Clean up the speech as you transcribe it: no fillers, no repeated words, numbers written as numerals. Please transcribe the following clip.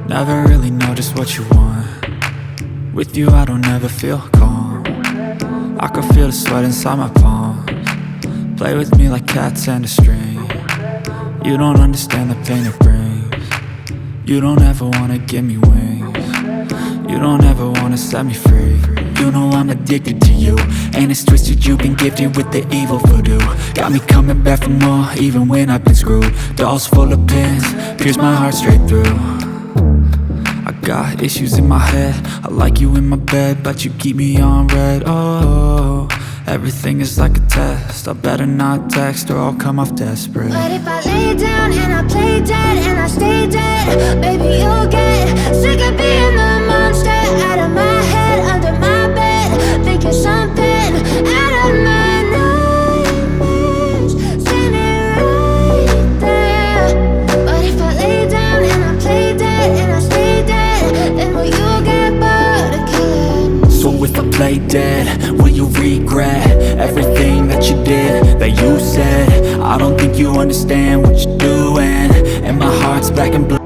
Never really know just what you want. With you I don't ever feel calm. I can feel the sweat inside my palms. Play with me like cats and a string. You don't understand the pain it brings. You don't ever wanna give me wings. You don't ever wanna set me free. You know I'm addicted to you, and it's twisted, you've been gifted with the evil voodoo. Got me coming back for more, even when I've been screwed. Dolls full of pins, pierce my heart straight through. I got issues in my head, I like you in my bed, but you keep me on red. Oh, everything is like a test, I better not text or I'll come off desperate. But if I lay down and I play dead and I stay dead, baby you'll get sick of being the monster out of my head, under my bed, thinking something out of my nightmares, standing right there. But if I lay down and I play dead and I stay dead, then will you get bored of killing? So if I play dead, will you regret everything that you did, that you said? I don't think you understand what you're doing, and my heart's back in black.